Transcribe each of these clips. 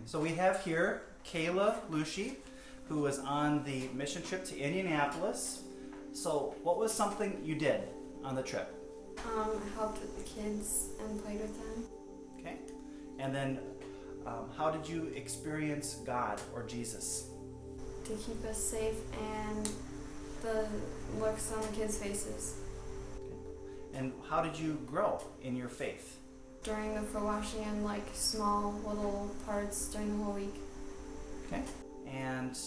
So we have here Kayla Lushi, who was on the mission trip to Indianapolis. So what was something you did on the trip? I helped with the kids and played with them. Okay. And then how did you experience God or Jesus? To keep us safe and the looks on the kids' faces. Okay. And how did you grow in your faith? During the foot washing and like small little parts during the whole week. Okay. And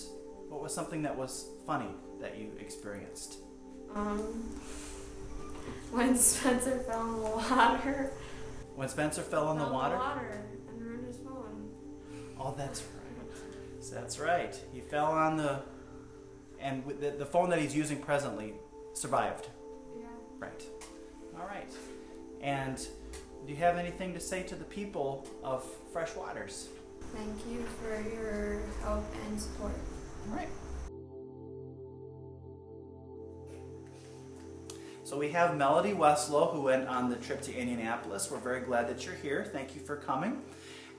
what was something that was funny that you experienced? When Spencer fell in the water. When Spencer fell in the water? And ruined his phone. Oh, that's right. That's right. He fell on and with the phone that he's using presently survived. Yeah. Right. All right. And do you have anything to say to the people of Fresh Waters? Thank you for your help and support. All right. So we have Melody Westlow, who went on the trip to Indianapolis. We're very glad that you're here. Thank you for coming.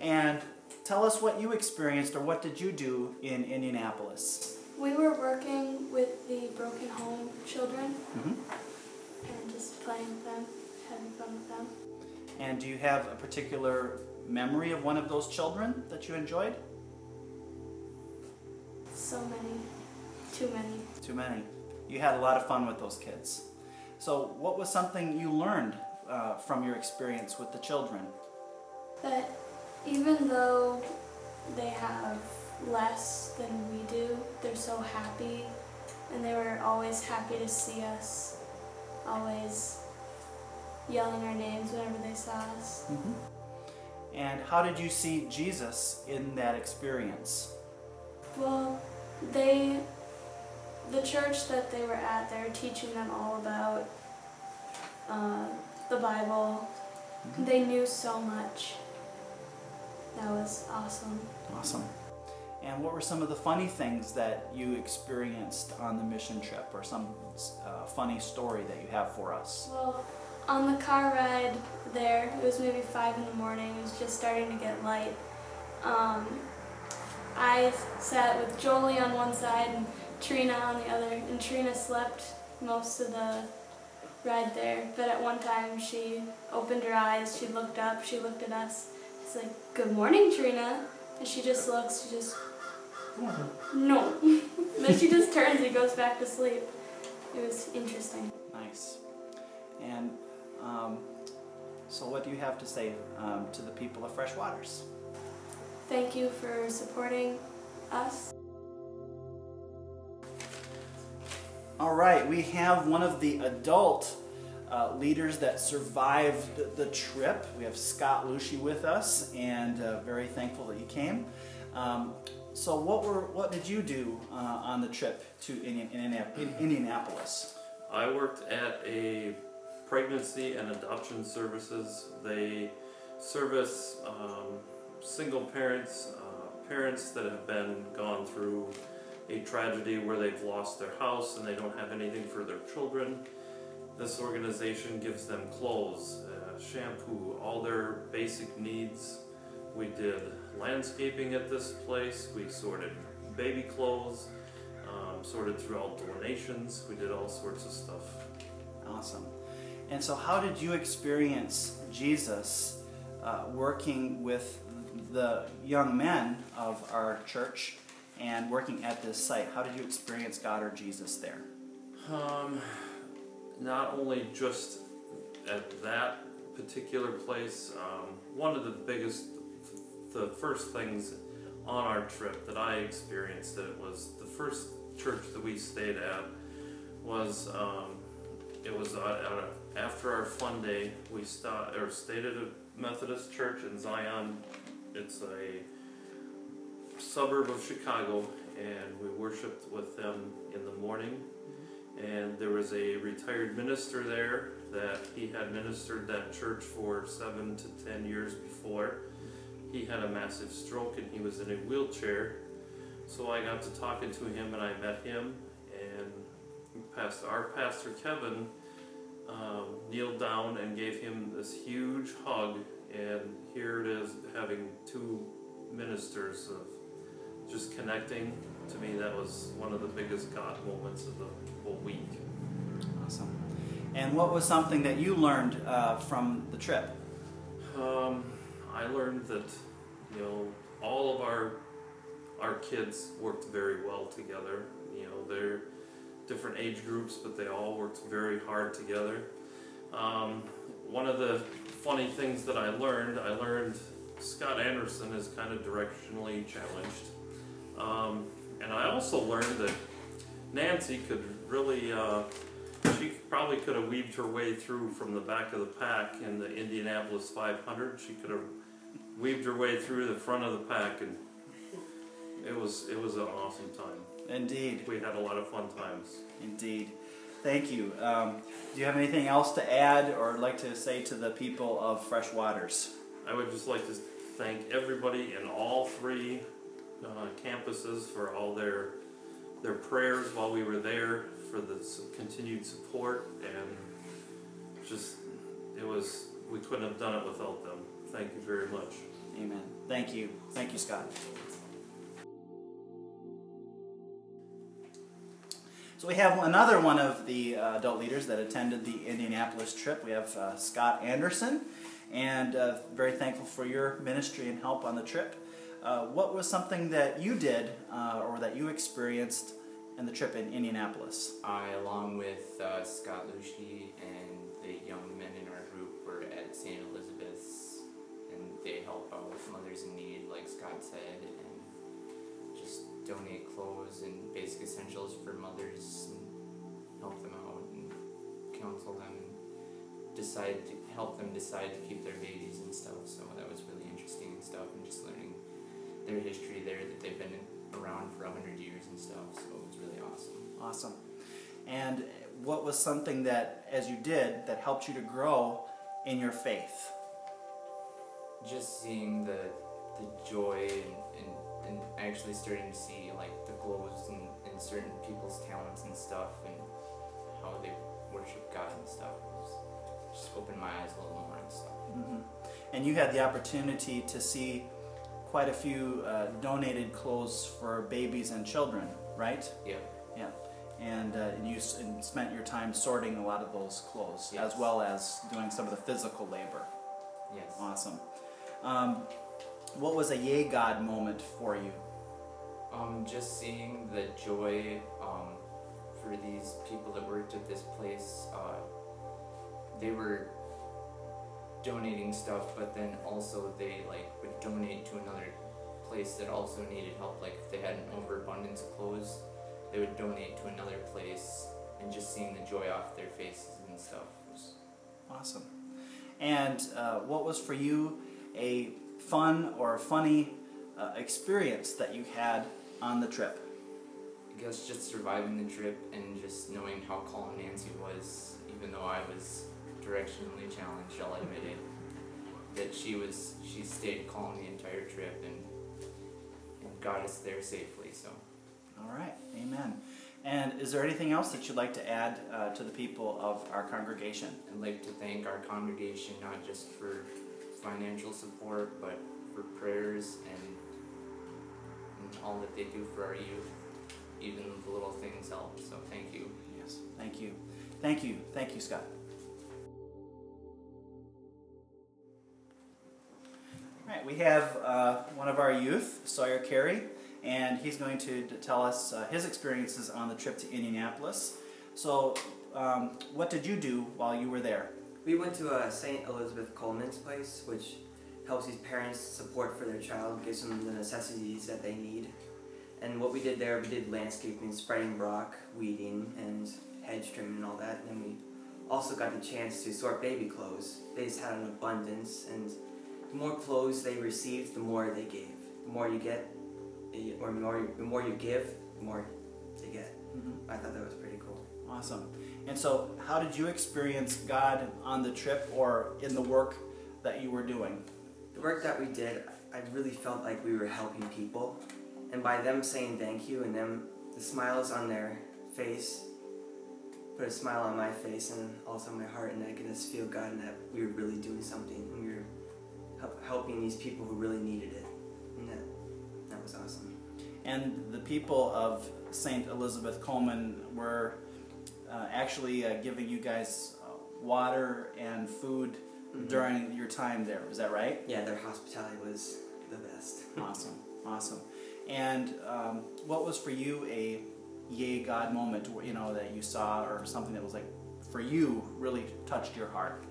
And tell us what you experienced, or what did you do in Indianapolis? We were working with the broken home children and just playing with them, having fun with them. And do you have a particular memory of one of those children that you enjoyed? So many. Too many. Too many. You had a lot of fun with those kids. So what was something you learned from your experience with the children? That even though they have less than we do, they're so happy, and they were always happy to see us, always yelling our names whenever they saw us. And how did you see Jesus in that experience? Well, the church that they were at, they were teaching them all about the Bible. They knew so much. That was awesome. Awesome. And what were some of the funny things that you experienced on the mission trip, or some funny story that you have for us? Well, on the car ride there, it was maybe 5 in the morning. It was just starting to get light. I sat with Jolie on one side and Trina on the other, and Trina slept most of the ride there. But at one time she opened her eyes, she looked up, she looked at us. It's like, "Good morning, Trina." And she just looks, she just, no. Then she just turns and goes back to sleep. It was interesting. Nice. And so what do you have to say to the people of Fresh Waters? Thank you for supporting us. All right, we have one of the adult leaders that survived the trip. We have Scott Lushi with us, and very thankful that you came. So what did you do on the trip to Indianapolis? I worked at a pregnancy and adoption services. They service single parents, parents that have gone through a tragedy where they've lost their house and they don't have anything for their children. This organization gives them clothes, shampoo, all their basic needs. We did landscaping at this place. We sorted baby clothes, sorted through all donations. We did all sorts of stuff. Awesome. And so how did you experience Jesus working with the young men of our church and working at this site? How did you experience God or Jesus there? Not only just at that particular place. One of the first things on our trip that I experienced, that it was the first church that we stayed at, was it was after our fun day. We stayed at a Methodist church in Zion. It's a suburb of Chicago, and we worshiped with them in the morning. And there was a retired minister there that he had ministered that church for 7 to 10 years before. He had a massive stroke and he was in a wheelchair. So I got to talking to him and I met him, and our pastor Kevin kneeled down and gave him this huge hug, and here it is, having 2 ministers of just connecting. To me, that was one of the biggest God moments of the whole week. Awesome. And what was something that you learned from the trip? I learned that, all of our kids worked very well together. They're different age groups, but they all worked very hard together. One of the funny things that I learned Scott Anderson is kind of directionally challenged. And I also learned that Nancy could really, she probably could have weaved her way through from the back of the pack in the Indianapolis 500. She could have weaved her way through the front of the pack, and it was an awesome time. Indeed. We had a lot of fun times. Indeed. Thank you. Do you have anything else to add or like to say to the people of Fresh Waters? I would just like to thank everybody in all three campuses for all their prayers while we were there, for the continued support, and just we couldn't have done it without them. Thank you very much. Amen. Thank you. Thank you, Scott. So we have another one of the adult leaders that attended the Indianapolis trip. We have Scott Anderson, and very thankful for your ministry and help on the trip. What was something that you did or that you experienced in the trip in Indianapolis? I, along with Scott Lushi and the young men in our group, were at St. Elizabeth's, and they help out with mothers in need, like Scott said, and just donate clothes and basic essentials for mothers and help them out and counsel them and help them decide to keep their babies and stuff. So that was really interesting and stuff, and just learning their history there, that they've been around for 100 years and stuff. So it was really awesome. Awesome. And what was something that, as you did, that helped you to grow in your faith? Just seeing the joy and actually starting to see like the glows in certain people's talents and stuff, and how they worship God and stuff. It was just opened my eyes a little more and stuff. Mm-hmm. And you had the opportunity to see quite a few donated clothes for babies and children, right? Yeah. Yeah. And you spent your time sorting a lot of those clothes, Yes. as well as doing some of the physical labor. Yes. Awesome. What was a yay God moment for you? Just seeing the joy for these people that worked at this place. They were donating stuff, but then also they would donate to another place that also needed help. Like if they had an overabundance of clothes, they would donate to another place, and just seeing the joy off their faces and stuff was Awesome. And what was for you a fun or funny experience that you had on the trip? I guess just surviving the trip and just knowing how calm Nancy was, even though I was directionally challenged, I'll admit it. That she stayed calm the entire trip and got us there safely. So. All right, amen. And is there anything else that you'd like to add to the people of our congregation? I'd like to thank our congregation not just for financial support, but for prayers and all that they do for our youth. Even the little things help, so thank you. Yes, thank you. Thank you. Thank you, Scott. All right, we have one of our youth, Sawyer Carey, and he's going to tell us his experiences on the trip to Indianapolis. So, what did you do while you were there? We went to St. Elizabeth Coleman's place, which helps these parents support for their child, gives them the necessities that they need. And what we did there, we did landscaping, spreading rock, weeding, and hedge trimming and all that. And then we also got the chance to sort baby clothes. They just had an abundance, and the more clothes they received, the more they gave. The more you get, or the more you give, the more they get. Mm-hmm. I thought that was pretty cool. Awesome. And so, how did you experience God on the trip or in the work that you were doing? The work that we did, I really felt like we were helping people. And by them saying thank you and the smiles on their face, put a smile on my face and also my heart, and I could just feel God and that we were really doing something and we were helping these people who really needed it. And that was awesome. And the people of St. Elizabeth Coleman were actually giving you guys water and food during your time there. Is that right? Yeah, their hospitality was the best. Awesome, awesome. And what was for you a yay God moment, that you saw, or something that was like for you really touched your heart?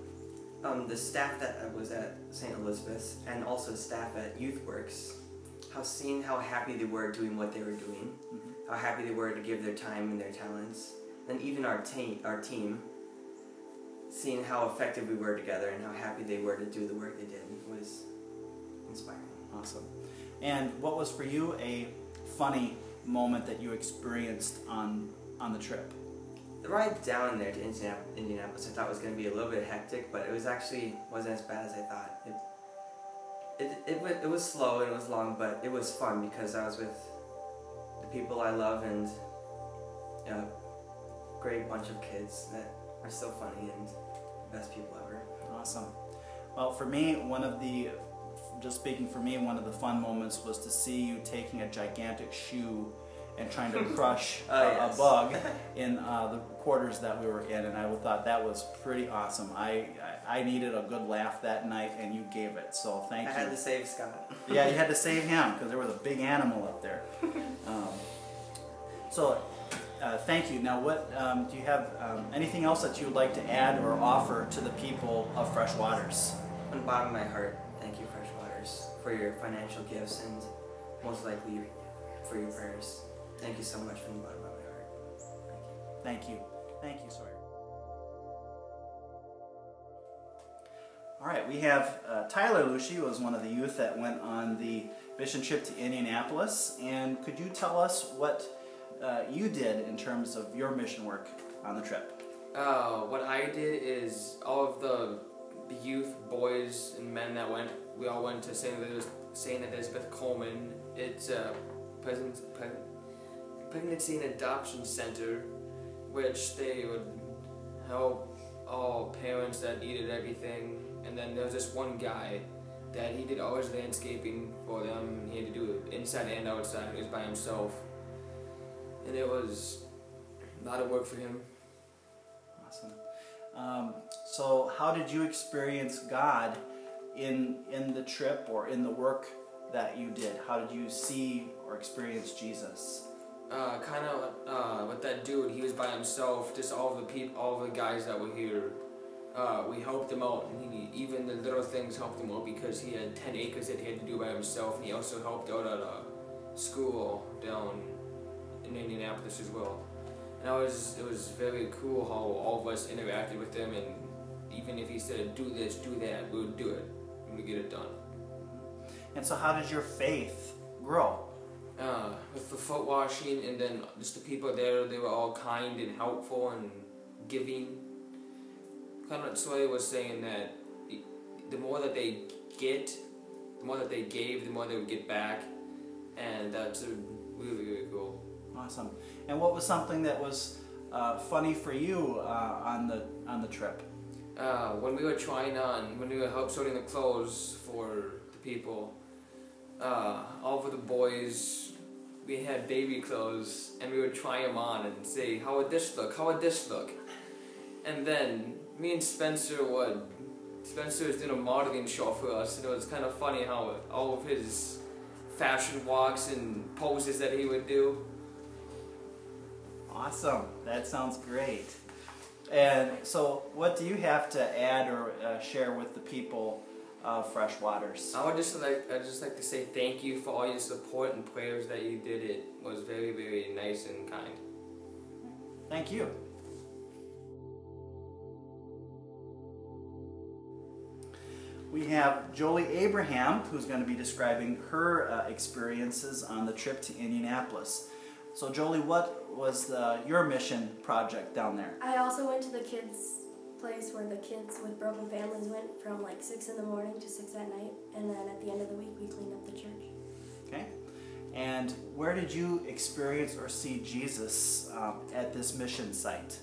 The staff that was at St. Elizabeth's and also staff at YouthWorks, seeing how happy they were doing what they were doing, how happy they were to give their time and their talents, and even our team, seeing how effective we were together and how happy they were to do the work they did was inspiring. Awesome. And what was for you a funny moment that you experienced on the trip? The ride down there to Indianapolis I thought was going to be a little bit hectic, but it wasn't as bad as I thought. It was slow and it was long, but it was fun because I was with the people I love and a great bunch of kids that are so funny and the best people ever. Awesome. Well, for me, one of the fun moments was to see you taking a gigantic shoe and trying to crush a bug in the quarters that we were in, and I thought that was pretty awesome. I needed a good laugh that night, and you gave it, so thank you. I had to save Scott. Yeah, you had to save him because there was a big animal up there. Thank you. Now, what do you have anything else that you would like to add or offer to the people of Fresh Waters? From the bottom of my heart, thank you, Fresh Waters, for your financial gifts and most likely for your prayers. Thank you so much from the bottom of my heart. Thank you. Thank you, Sawyer. All right, we have Tyler Lucy was one of the youth that went on the mission trip to Indianapolis. And could you tell us what you did in terms of your mission work on the trip? What I did is all of the youth, boys and men that went, we all went to St. Elizabeth Coleman. It's a pregnancy and adoption center, which they would help all parents that needed everything. And then there was this one guy that he did all his landscaping for them. He had to do it inside and outside. He was by himself. And it was a lot of work for him. Awesome. So how did you experience God in the trip or in the work that you did? How did you see or experience Jesus? Kind of with that dude, he was by himself. Just all the guys that were here, we helped him out, and even the little things helped him out because he had 10 acres that he had to do by himself, and he also helped out at a school down in Indianapolis as well. And it was very cool how all of us interacted with him, and even if he said do this, do that, we would do it, and we'd get it done. And so how did your faith grow? With the foot washing, and then just the people there, they were all kind and helpful and giving. Kind of like Sawyer was saying that the more that they gave, the more they would get back, and that's really, really cool. Awesome. And what was something that was funny for you on the trip? When we were help sorting the clothes for the people, all of the boys, we had baby clothes, and we would try them on and say, how would this look? How would this look? And then me and Spencer was doing a modeling show for us, and it was kind of funny how all of his fashion walks and poses that he would do. Awesome. That sounds great. And so what do you have to add or share with the people of Fresh Waters? I'd just like to say thank you for all your support and prayers that you did. It was very, very nice and kind. Thank you. We have Jolie Abraham, who's going to be describing her experiences on the trip to Indianapolis. So Jolie, what was your mission project down there? I also went to the kids' place where the kids with broken families went from like 6 in the morning to 6 at night, and then at the end of the week we cleaned up the church. Okay. And where did you experience or see Jesus at this mission site?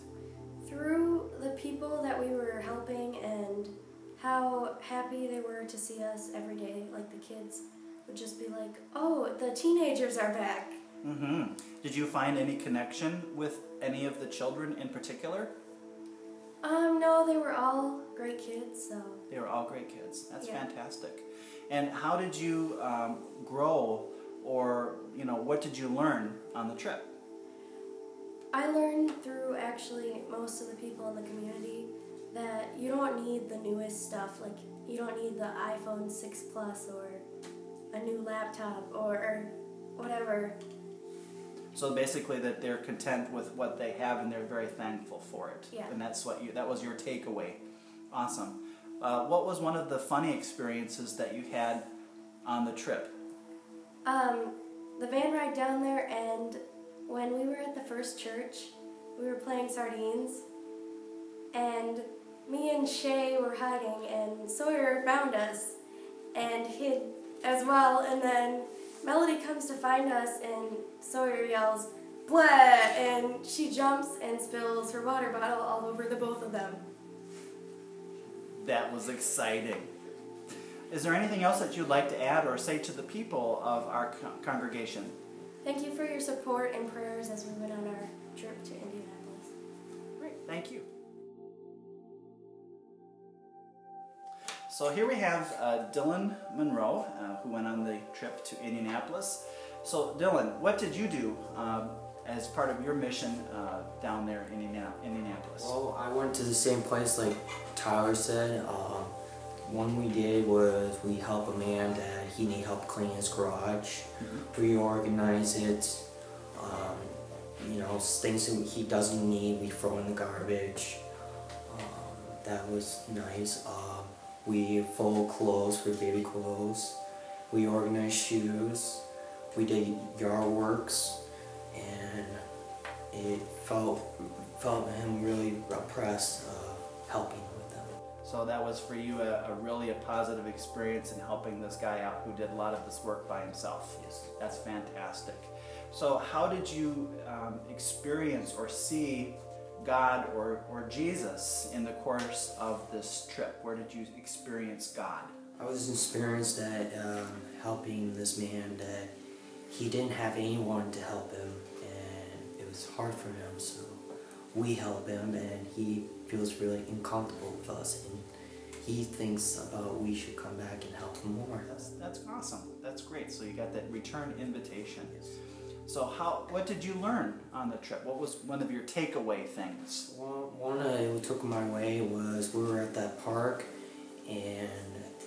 Through the people that we were helping and how happy they were to see us every day, like the kids. would just be like, "Oh, the teenagers are back." Mm-hmm. Did you find any connection with any of the children in particular? No, they were all great kids, so. They were all great kids. That's Yeah. fantastic. And how did you grow, or what did you learn on the trip? I learned through actually most of the people in the community that you don't need the newest stuff. Like, you don't need the iPhone 6 Plus or a new laptop or whatever. So basically, that they're content with what they have and they're very thankful for it. Yeah. And that was your takeaway. Awesome. What was one of the funny experiences that you had on the trip? The van ride down there, and when we were at the first church, we were playing sardines, and me and Shay were hiding, and Sawyer found us and hid as well, and then Melody comes to find us, and Sawyer yells, "Blah!" and she jumps and spills her water bottle all over the both of them. That was exciting. Is there anything else that you'd like to add or say to the people of our congregation? Thank you for your support and prayers as we went on our trip to Indianapolis. Great, thank you. So here we have Dylan Monroe, who went on the trip to Indianapolis. So Dylan, what did you do as part of your mission down there in Indianapolis? Well, I went to the same place like Tyler said. One we did was we helped a man that he needed help clean his garage, reorganize it, things that he doesn't need we throw in the garbage. That was nice. We fold clothes for baby clothes. We organized shoes. We did yard works, and it felt him really impressed helping with them. So that was for you a really positive experience in helping this guy out who did a lot of this work by himself. Yes. That's fantastic. So how did you experience or see God or Jesus in the course of this trip? Where did you experience God? I was experienced that helping this man that he didn't have anyone to help him, and it was hard for him, so we help him, and he feels really uncomfortable with us, and he thinks about we should come back and help him more. That's awesome. That's great. So you got that return invitation. So what did you learn on the trip? What was one of your takeaway things? Well, one that took my way was we were at that park, and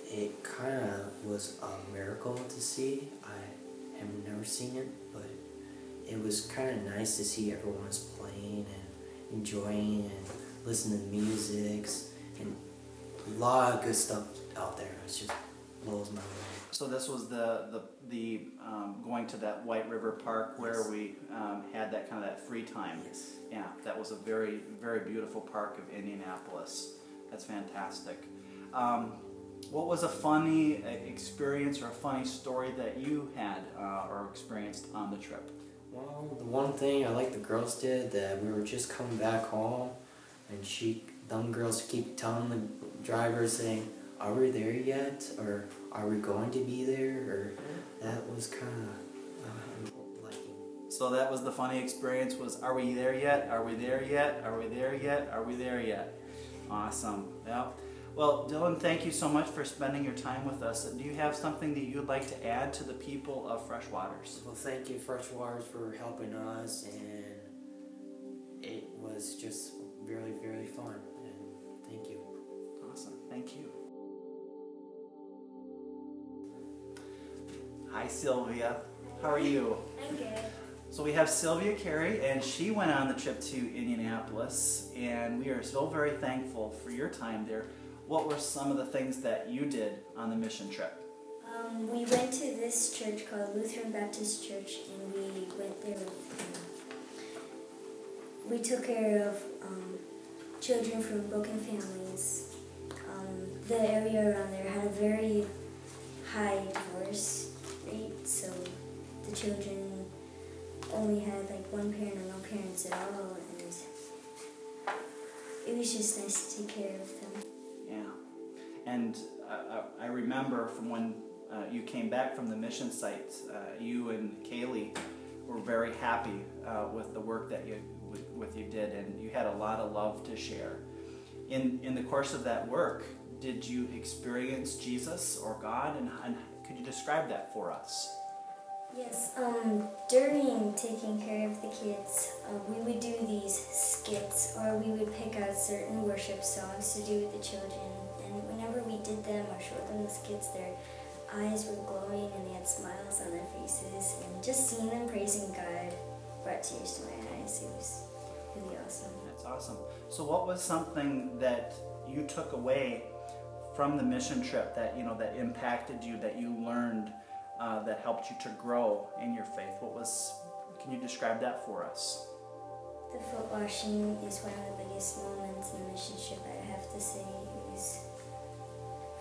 it kind of was a miracle to see. I have never seen it, but it was kind of nice to see everyone's playing and enjoying and listening to music, and a lot of good stuff out there. It just blows my mind. So this was the going to that White River Park where Yes. we had that kind of that free time. Yes. Yeah, that was a very, very beautiful park of Indianapolis. That's fantastic. What was a funny experience or a funny story that you had or experienced on the trip? Well, the one thing I like the girls did that we were just coming back home, and them girls keep telling the driver saying, "Are we there yet?" or "Are we going to be there?" or that was kind of liking. So that was the funny experience was, are we there yet? Are we there yet? Are we there yet? Are we there yet? Awesome. Yeah. Well, Dylan, thank you so much for spending your time with us. Do you have something that you'd like to add to the people of Fresh Waters? Well, thank you, Fresh Waters, for helping us, and it was just really, really fun, and thank you. Awesome. Thank you. Hi, Sylvia. How are you? I'm good. So we have Sylvia Carey, and she went on the trip to Indianapolis, and we are so very thankful for your time there. What were some of the things that you did on the mission trip? We went to this church called Lutheran Baptist Church, and we went there. We took care of children from broken families. The area around there had a very high divorce rate, so the children only had like one parent or no parents at all, and it was just nice to take care of them. Yeah. And I remember from when you came back from the mission site, you and Kaylee were very happy with the work that you did, and you had a lot of love to share. In the course of that work, did you experience Jesus or God, and could you describe that for us? Yes, during taking care of the kids, we would do these skits, or we would pick out certain worship songs to do with the children. And whenever we did them or showed them the skits, their eyes were glowing and they had smiles on their faces. And just seeing them praising God brought tears to my eyes. It was really awesome. That's awesome. So what was something that you took away from the mission trip that that impacted you, that you learned, that helped you to grow in your faith? Can you describe that for us? The foot washing is one of the biggest moments in the mission trip, I have to say. It was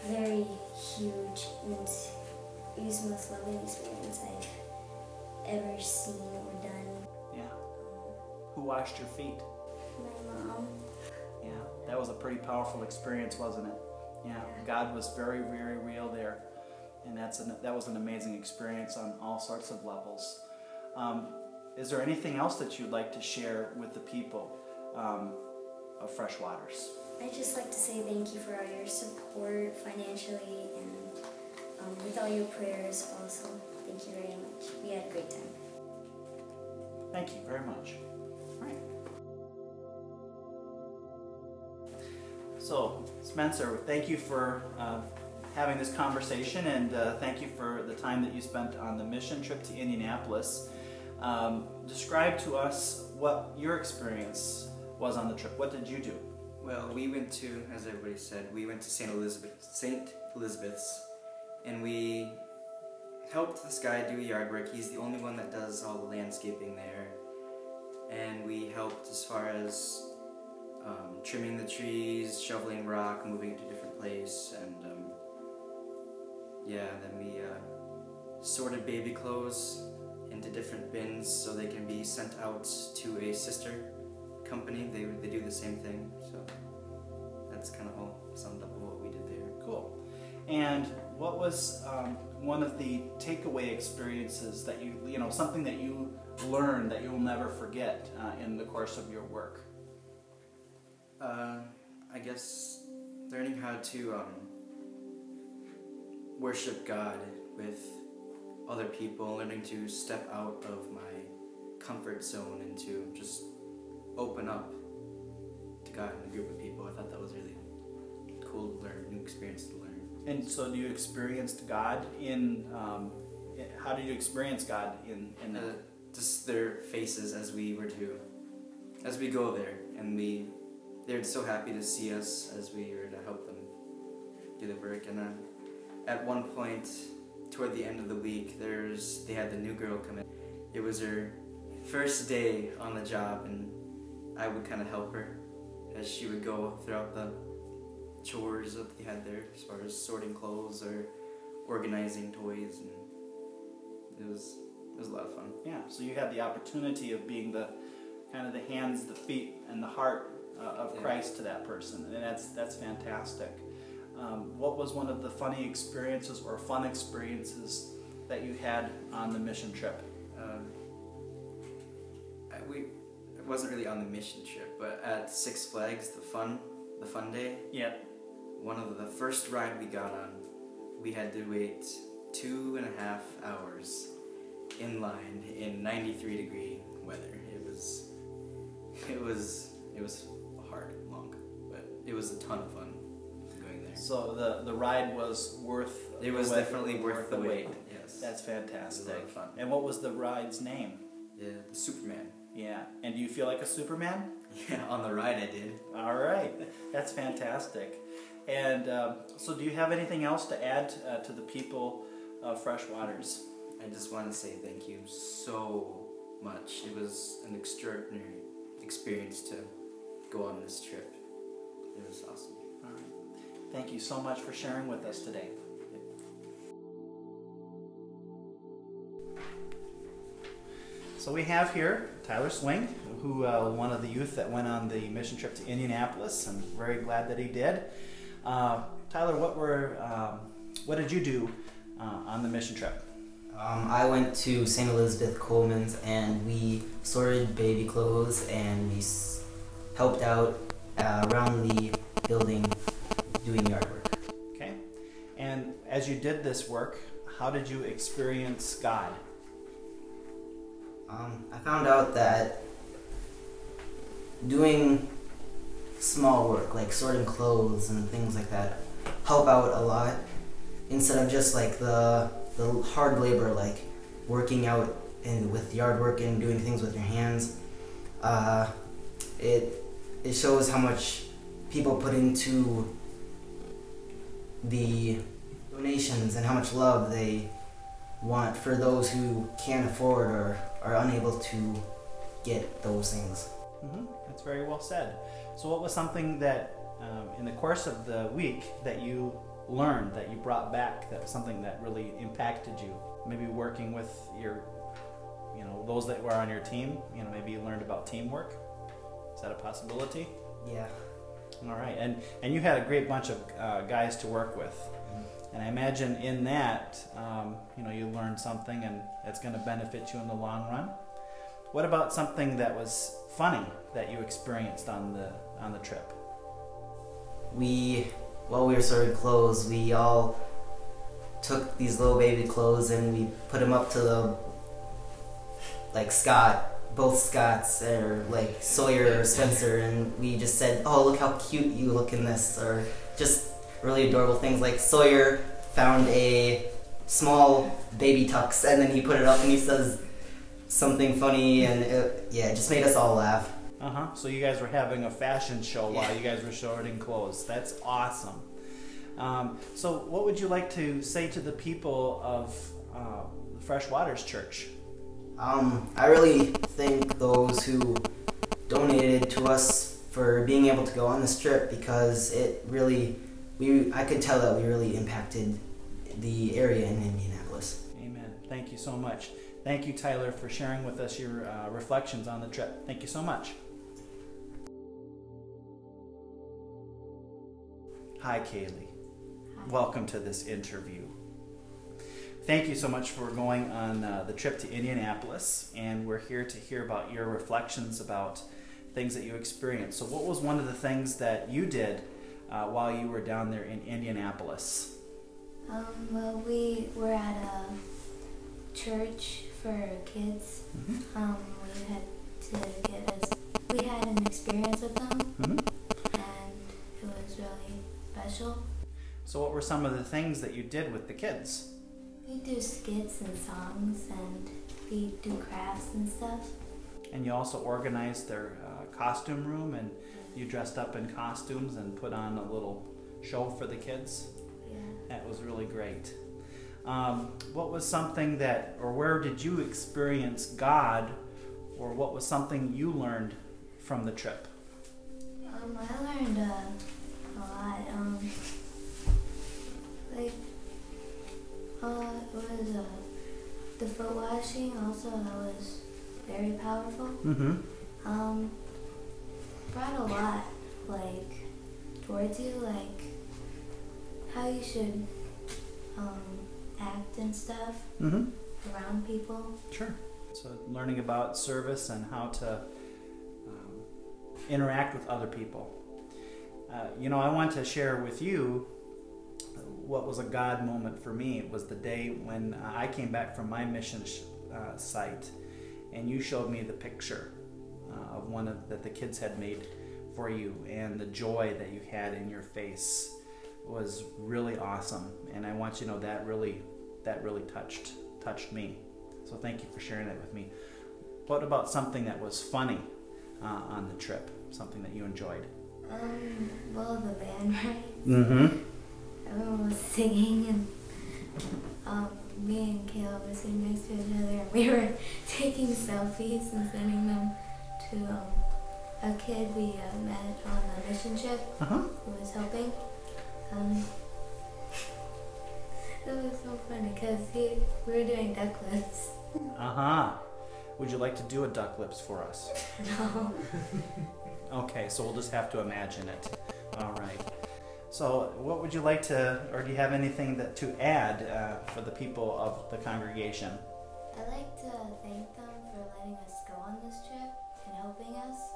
very huge, and it was the most loving experience I've ever seen or done. Yeah. Who washed your feet? My mom. Yeah, that was a pretty powerful experience, wasn't it? Yeah, God was very, very real there, and that was an amazing experience on all sorts of levels. Is there anything else that you'd like to share with the people of Fresh Waters? I'd just like to say thank you for all your support financially and with all your prayers also. Thank you very much. We had a great time. Thank you very much. All right. So, Spencer, thank you for having this conversation, and thank you for the time that you spent on the mission trip to Indianapolis. Describe to us what your experience was on the trip. What did you do? Well, we went to, as everybody said, we went to St. Elizabeth's, and we helped this guy do yard work. He's the only one that does all the landscaping there, and we helped as far as trimming the trees, shoveling rock, moving it to a different place, and then we sorted baby clothes into different bins so they can be sent out to a sister company. They do the same thing, so that's kind of all summed up of what we did there. Cool. And what was one of the takeaway experiences that something that you learned that you'll never forget in the course of your work? I guess learning how to worship God with other people, learning to step out of my comfort zone and to just open up to God in a group of people. I thought that was really cool to learn, new experience to learn. And so you experienced God in, how did you experience God in that? Just their faces as we go there, and they're so happy to see us as we were to help them do the work. And at one point, toward the end of the week, they had the new girl come in. It was her first day on the job, and I would kind of help her as she would go throughout the chores that they had there, as far as sorting clothes or organizing toys, and it was a lot of fun. Yeah, so you had the opportunity of being the kind of the hands, the feet, and the heart of Christ to that person, and that's fantastic. What was one of the funny experiences or fun experiences that you had on the mission trip? It wasn't really on the mission trip, but at Six Flags, the fun day. Yeah. One of the first ride we got on, we had to wait 2.5 hours in line in 93-degree weather. It was hard, long, but it was a ton of fun going there. So the ride was worth. It was definitely worth the wait. Yes. That's fantastic. It was a lot of fun. And what was the ride's name? The Superman. Yeah. And do you feel like a Superman? Yeah, on the ride I did. All right. That's fantastic. And so do you have anything else to add to the people of Fresh Waters? I just want to say thank you so much. It was an extraordinary experience to go on this trip. It was awesome. All right. Thank you so much for sharing with us today. So we have here Tyler Swing, who one of the youth that went on the mission trip to Indianapolis. I'm very glad that he did. Tyler, what did you do on the mission trip? I went to St. Elizabeth Coleman's and we sorted baby clothes and we helped out around the building doing yard work. Okay. And as you did this work, how did you experience God? I found out that doing small work like sorting clothes and things like that help out a lot instead of just like the hard labor like working out and with yard work and doing things with your hands. It shows how much people put into the donations and how much love they want for those who can't afford or are unable to get those things. That's very well said. So what was something that in the course of the week that you learned, that you brought back, that was something that really impacted you? Maybe working with your, those that were on your team, maybe you learned about teamwork. Is that a possibility? Yeah. All right, and you had a great bunch of guys to work with. And I imagine in that, you learned something and it's going to benefit you in the long run. What about something that was funny that you experienced on the trip? While we were sorting clothes, we all took these little baby clothes and we put them up to the, both Scots, or like Sawyer or Spencer, and we just said, "Oh, look how cute you look in this," or just really adorable things. Like Sawyer found a small baby tux and then he put it up and he says something funny, and it just made us all laugh. So you guys were having a fashion show while you guys were sorting clothes. That's awesome. So what would you like to say to the people of Fresh Waters Church? I really thank those who donated to us for being able to go on this trip, because I could tell that we really impacted the area in Indianapolis. Amen. Thank you so much. Thank you, Tyler, for sharing with us your reflections on the trip. Thank you so much. Hi, Kaylee. Hi. Welcome to this interview. Thank you so much for going on the trip to Indianapolis, and we're here to hear about your reflections about things that you experienced. So what was one of the things that you did while you were down there in Indianapolis? Well, we were at a church for kids. We had an experience with them, and it was really special. So what were some of the things that you did with the kids? We do skits and songs, and we do crafts and stuff. And you also organized their costume room, and you dressed up in costumes and put on a little show for the kids. Yeah. That was really great. What was something where did you experience God, or what was something you learned from the trip? I learned a lot. It was the foot washing. Also, that was very powerful. Brought a lot, towards you, how you should act and stuff around people. Sure. So learning about service and how to interact with other people. I want to share with you what was a God moment for me. It was the day when I came back from my mission site, and you showed me the picture of one that the kids had made for you, and the joy that you had in your face was really awesome. And I want you to know that really touched me. So thank you for sharing that with me. What about something that was funny on the trip? Something that you enjoyed? Well, the band rides. Everyone was singing, and me and Caleb were sitting next to each other, and we were taking selfies and sending them to a kid we met on the mission trip who was helping. It was so funny because we were doing duck lips. Would you like to do a duck lips for us? No. Okay, so we'll just have to imagine it. All right. So what would you like to, or do you have anything to add for the people of the congregation? I'd like to thank them for letting us go on this trip and helping us,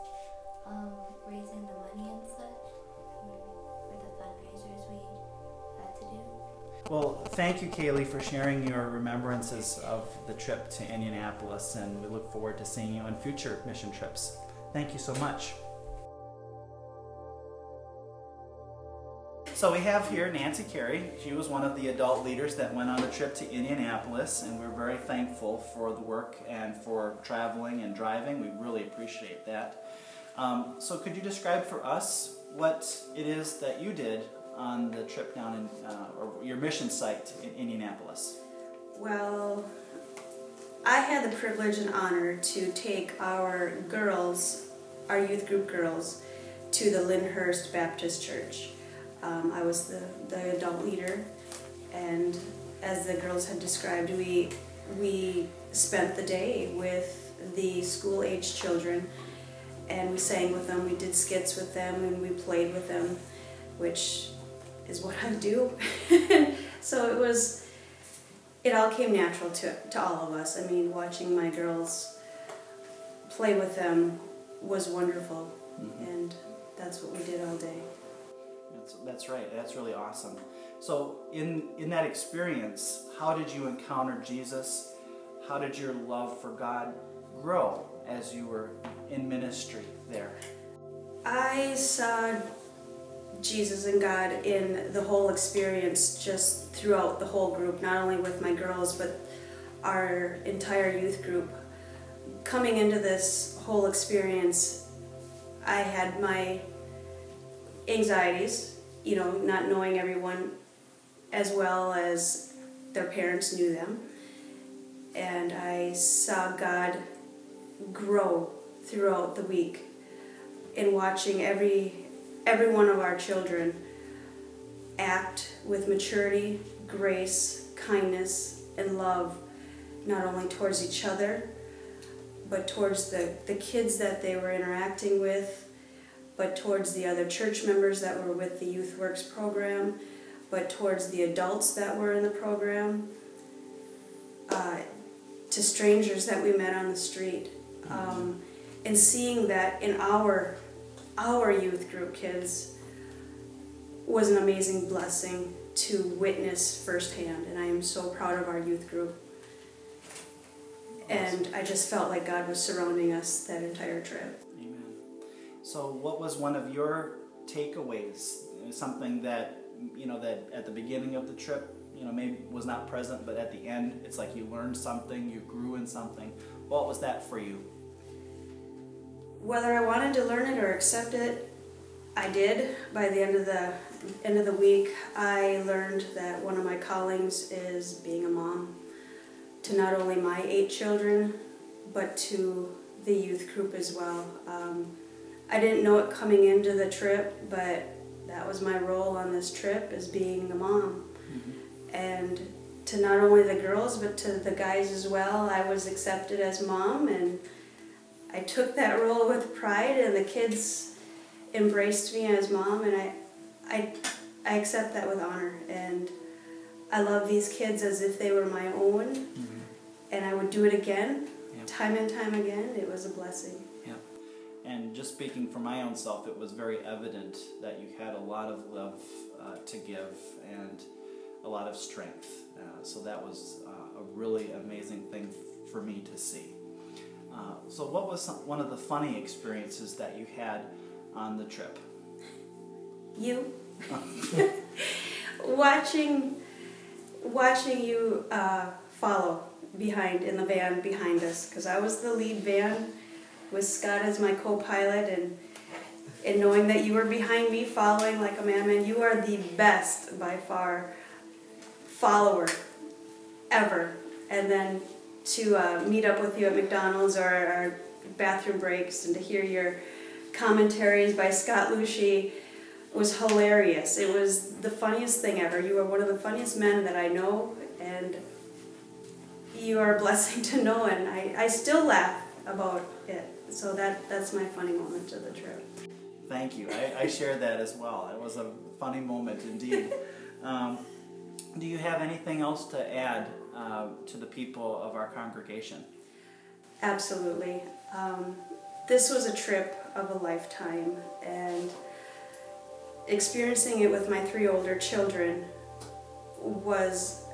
raising the money and such for the fundraisers we had to do. Well, thank you, Kaylee, for sharing your remembrances of the trip to Indianapolis, and we look forward to seeing you on future mission trips. Thank you so much. So we have here Nancy Carey. She was one of the adult leaders that went on a trip to Indianapolis, and we're very thankful for the work and for traveling and driving. We really appreciate that. So could you describe for us what it is that you did on the trip down in, or your mission site in Indianapolis? Well, I had the privilege and honor to take our girls, our youth group girls, to the Lyndhurst Baptist Church. I was the adult leader, and as the girls had described, we spent the day with the school-age children, and we sang with them, we did skits with them, and we played with them, which is what I do. So it all came natural to all of us. I mean, watching my girls play with them was wonderful, and that's what we did all day. That's right. That's really awesome. So in that experience, how did you encounter Jesus? How did your love for God grow as you were in ministry there? I saw Jesus and God in the whole experience, just throughout the whole group, not only with my girls, but our entire youth group. Coming into this whole experience, I had my anxieties, you know, not knowing everyone as well as their parents knew them. And I saw God grow throughout the week in watching every one of our children act with maturity, grace, kindness, and love, not only towards each other, but towards the kids that they were interacting with, but towards the other church members that were with the Youth Works program, but towards the adults that were in the program, to strangers that we met on the street. And seeing that in our youth group kids was an amazing blessing to witness firsthand, and I am so proud of our youth group. And I just felt like God was surrounding us that entire trip. Amen. So what was one of your takeaways? Something that, you know, that at the beginning of the trip, you know, maybe was not present, but at the end, it's like you learned something, you grew in something. What was that for you? Whether I wanted to learn it or accept it, I did. By the end of the week, I learned that one of my callings is being a mom to not only my 8 children, but to the youth group as well. I didn't know it coming into the trip, but that was my role on this trip, as being a mom. And to not only the girls, but to the guys as well, I was accepted as mom, and I took that role with pride, and the kids embraced me as mom, and I accept that with honor. And I love these kids as if they were my own, and I would do it again, time and time again. It was a blessing. And just speaking for my own self, it was very evident that you had a lot of love to give and a lot of strength. So that was a really amazing thing for me to see. So what was one of the funny experiences that you had on the trip? You. watching you follow behind in the van behind us, because I was the lead van with Scott as my co-pilot, and knowing that you were behind me following like a madman. You are the best by far follower ever. And then to meet up with you at McDonald's or our bathroom breaks, and to hear your commentaries by Scott Lucci was hilarious. It was the funniest thing ever. You are one of the funniest men that I know, and you are a blessing to know, and I still laugh about it. So that's my funny moment of the trip. Thank you. I share that as well. It was a funny moment indeed. Do you have anything else to add to the people of our congregation? Absolutely. This was a trip of a lifetime, and experiencing it with my 3 older children was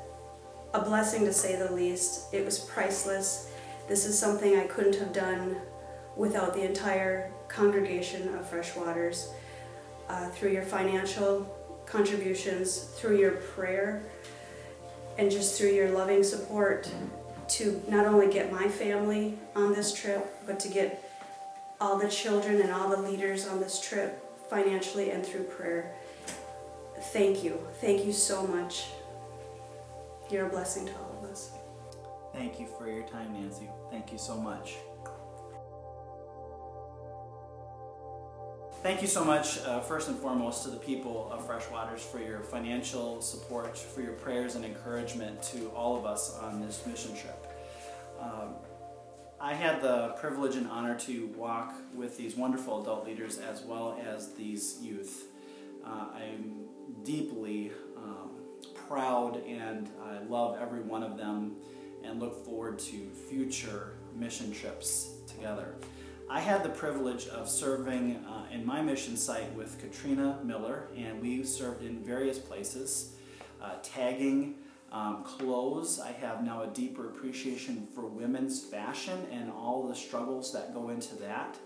a blessing, to say the least. It was priceless. This is something I couldn't have done without the entire congregation of Freshwaters. Through your financial contributions, through your prayer, and just through your loving support to not only get my family on this trip, but to get all the children and all the leaders on this trip financially and through prayer. Thank you. Thank you so much. You're a blessing to all of us. Thank you for your time, Nancy. Thank you so much. Thank you so much, first and foremost, to the people of Freshwaters for your financial support, for your prayers and encouragement to all of us on this mission trip. I had the privilege and honor to walk with these wonderful adult leaders as well as these youth. I'm deeply proud, and I love every one of them and look forward to future mission trips together. I had the privilege of serving in my mission site with Katrina Miller, and we served in various places, tagging clothes. I have now a deeper appreciation for women's fashion and all the struggles that go into that.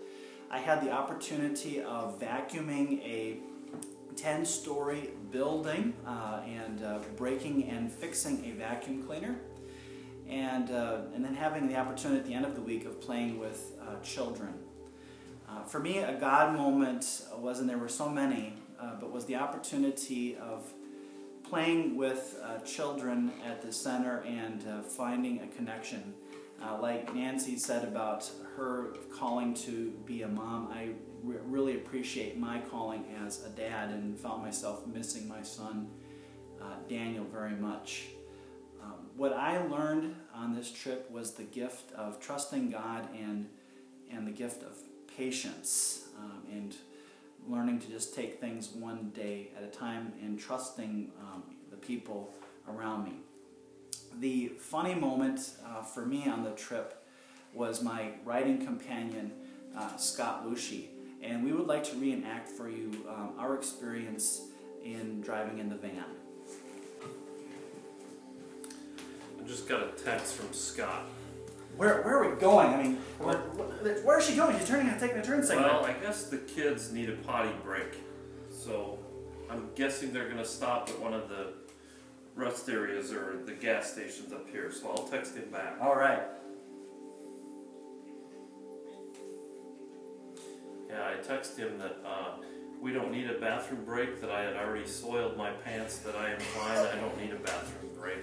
I had the opportunity of vacuuming a 10-story building and breaking and fixing a vacuum cleaner. And then having the opportunity at the end of the week of playing with children. For me, a God moment was, and there were so many, but was the opportunity of playing with children at the center and finding a connection. Like Nancy said about her calling to be a mom, I really appreciate my calling as a dad and found myself missing my son, Daniel, very much. What I learned on this trip was the gift of trusting God and the gift of patience and learning to just take things one day at a time and trusting the people around me. The funny moment for me on the trip was my riding companion, Scott Lucy, and we would like to reenact for you our experience in driving in the van. I just got a text from Scott. Where are we going? I mean, where is she going? She's taking a turn signal. Well, I guess the kids need a potty break. So I'm guessing they're going to stop at one of the rest areas or the gas stations up here. So I'll text him back. All right. Yeah, I texted him that we don't need a bathroom break, that I had already soiled my pants, that I am fine, I don't need a bathroom break.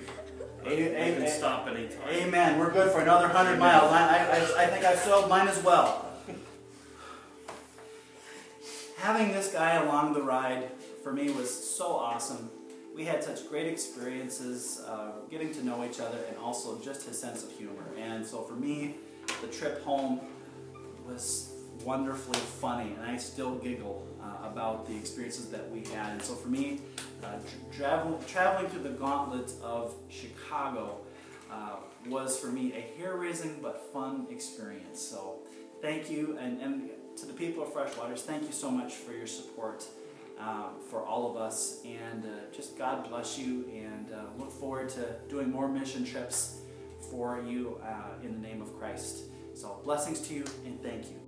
We can stop anytime. Amen. We're good for another 100 miles. I think I soiled mine as well. Having this guy along the ride for me was so awesome. We had such great experiences, getting to know each other, and also just his sense of humor. And so for me, the trip home was wonderfully funny, and I still giggle about the experiences that we had. And so for me, traveling through the gauntlet of Chicago was for me a hair-raising but fun experience. So thank you, and to the people of Freshwaters, thank you so much for your support for all of us, and just God bless you, and look forward to doing more mission trips for you in the name of Christ. So blessings to you, and thank you.